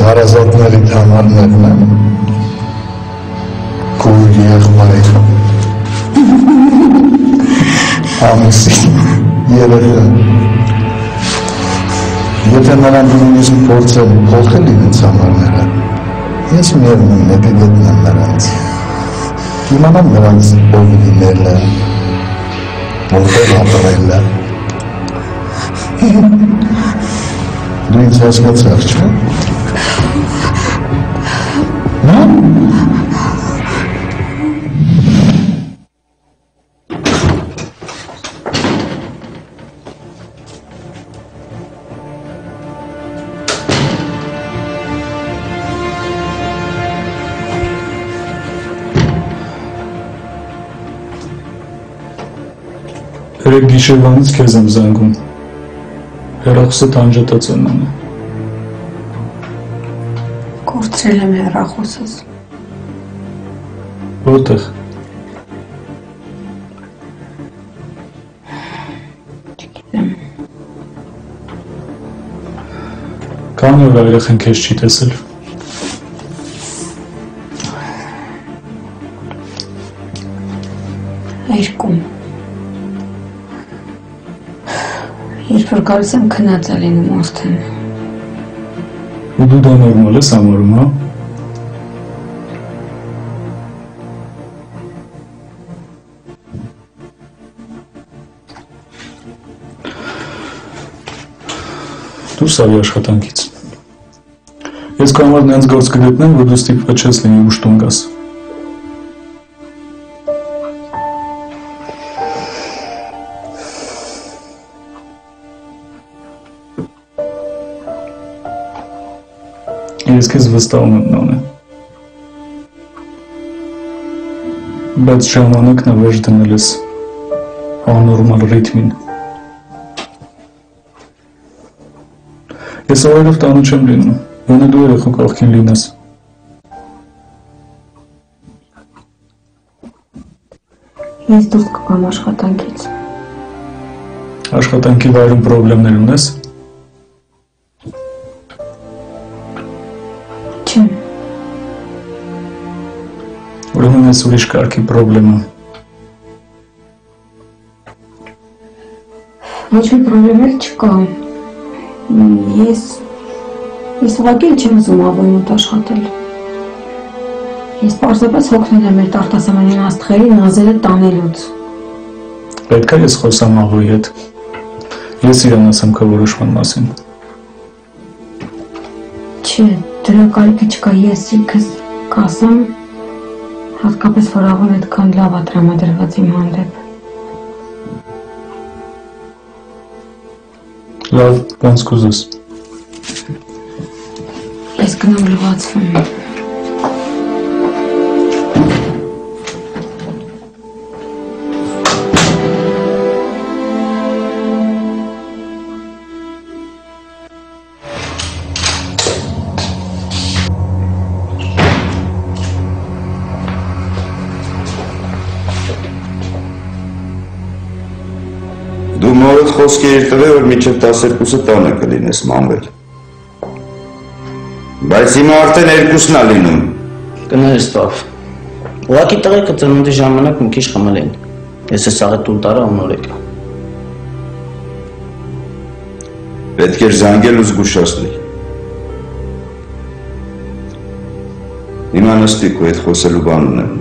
հարազատների համարներն են, կույր եղմայր, ամուսին, երեխա, եթե նրան նույնիսկ փորձել փոխել իրենց համարները, ես միևնույն է կգտնեմ նրանց, իմանամ նրանց ով լինել է, որտեղ ապրել է, դու ինձ հասկացար, չէ՞։ Երեք գիշերվանից քեզ եմ զանգում, հեռախոսը անջատած եմ անում։ Կորցրել եմ հեռախոսս։ Որտեղ։ Չգիտեմ։ Քանի օր երեխան քեզ չի տեսել։ Երկու։ Երբ որ գալիս եմ քնած է լինում ոստեն։ Ու դու դա նորմալ ես համարում, հա։ Դուրս արի աշխատանքից։ Ես քո համար նենց գործ կգտնեմ, որ դու ստիպված չես լինի ուշ տուն գաս։ Ես քեզ վստահում եմ նոնե։ Բայց ժամանակն ավերջը դնել ես աննորմալ ռիթմին։ Ես օրերով տանը չեմ լինում, ոնե դու երեխու կողքին լինես։ Ես դուրս կգամ աշխատանքից։ Աշխատանքի վայրում պրոբլեմներ ունես։ Չեմ։ Ուրեմն ես ուրիշ կարգի պրոբլեմա։ Ոչ մի պրոբլեմ էլ չկա։ Ես ուղղակի չեմ ուզում ավելուտ աշխատել։ Ես պարզապես հոգնել եմ մեր արտասահմանյան աստղերի նազերը տանելուց։ Պետք է ես խոսամ աղոյի հետ։ Ես իրան ասեմ քո որոշման մասին։ Չէ, դրա կարիքը չկա, ես ինքս կասեմ, հատկապես որ աղոն այդքան լավ է տրամադրված իմ հանդեպ։ Լավ, ոնց կուզես։ Ես գնում լվացվում։ Դու մորդ խոսքեր տվել, որ մինչև 12-ը տանը կլինես, մանվել։ Բայց հիմա արդեն 2-ն է լինում։ Կներես տավ։ Ուղղակի տղեկը ծնունդի ժամանակ մի քիչ խմել են։ Ես ես աղետ տուն տարա ու նոր եկա։ Պետք էր զանգել ու զգուշացնել։ Հիմա նստի քո հետ խոսելու բան ունեմ։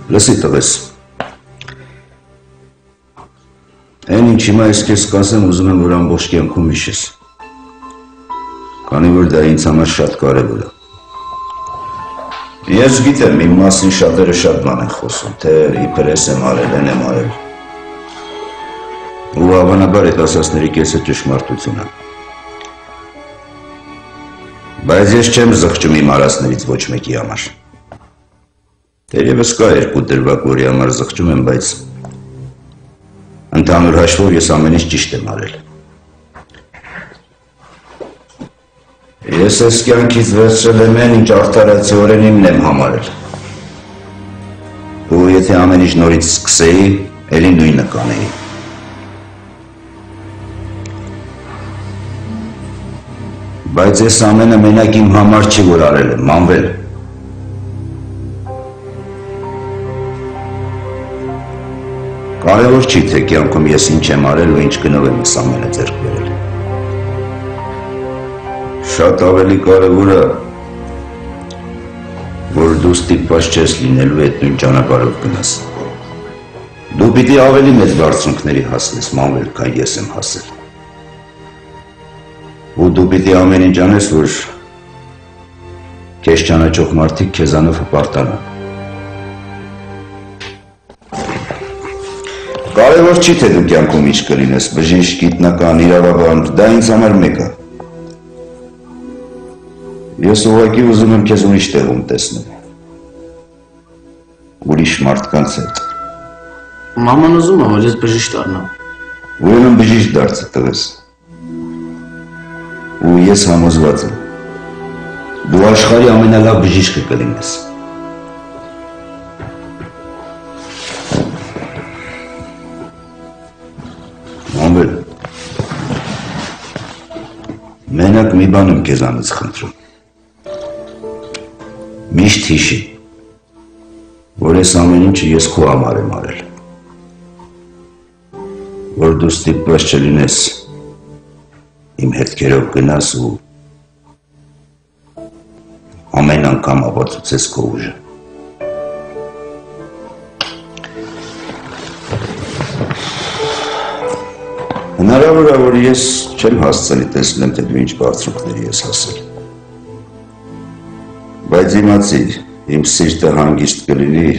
Լսի տղես, այն ինչ հիմա ես քեզ կասեմ, ուզում եմ, որ ամբողջ կյանքում հիշես, քանի որ դա ինձ համար շատ կարևոր է։ Ես գիտեմ, իմ մասին շատերը շատ բան են խոսում, թե իբր ես եմ արել, են եմ արել, ու հավանաբար այդ ասածների կեսը ճշմարտություն է։ Բայց ես չեմ զղջում իմ արածներից ոչ մեկի համար։ Թերևս կա երկու դրվագ, որի համար զղջում եմ, բայց ընդհանուր հաշվով ես ամեն ինչ ճիշտ եմ արել։ Ես այս կյանքից վերցրել եմ այն, ինչ արդարացիորեն իմն եմ համարել։ Ու եթե Եթե ամեն ինչ նորից սկսեի, էլի նույնը կանեի։ Բայց ես ամենը մենակ իմ համար չի, որ արել եմ, Մանվել։ Կարևոր չի, թե կյանքում ես ինչ եմ արել ու ինչ գնով եմ ես ամենը ձեռք բերել։ Շատ ավելի կարևոր է, որ դու ստիպված չես լինելու այդ նույն ճանապարհով գնաս։ Դու պիտի ավելի մեծ բարձունքների հասնես, Մանվել, քան ես եմ հասել։ Ու դու պիտի ամեն ինչ անես, որ քեզ ճանաչող մարդիկ քեզանով հպարտանան։ Կարևոր չի, թե դու կյանքում ինչ կլինես, բժիշկ, գիտնական, իրավաբան, դա ինձ համար մեկ է։ Ես ուղղակի ուզում եմ քեզ ուրիշ տեղում տեսնել։ Ուրիշ մարդկանց հետ։ Մաման ուզում է, որ ես բժիշկ դառնամ։ Ուրեմն բժիշկ դարձի տվես։ Ու ես համոզված եմ, դու աշխարհի ամենալավ բժիշկը կլինես։ Մանվել, մենակ մի բան եմ քեզանից խնդրում։ Միշտ հիշի, որ ես ամեն ինչը ես քո համար եմ արել, որ դու ստիպված չլինես իմ հետքերով գնաս ու ամեն անգամ ապացուցես քո ուժը։ Հնարավոր է, որ ես չեմ հասցնի տեսնեմ, թե դու ինչ բարձունքների ես հասել։ Բայց իմացի, իմ սիրտը հանգիստ կլինի,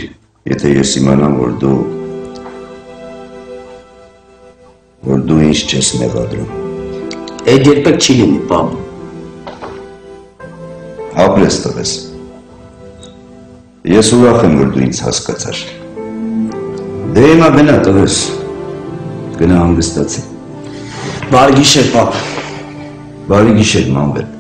եթե ես իմանամ, որ դու ինչ չես մեղադրում։ Այդ երբեք չի լինի, պապ։ Ապրես տվես։ Ես ուրախ եմ, որ դու ինձ հասկացար։ Դե հիմա գնա տվես։ Գնա հանգստացի։ Բարի գիշեր, պապ։ Բարի գիշեր, Մանվել։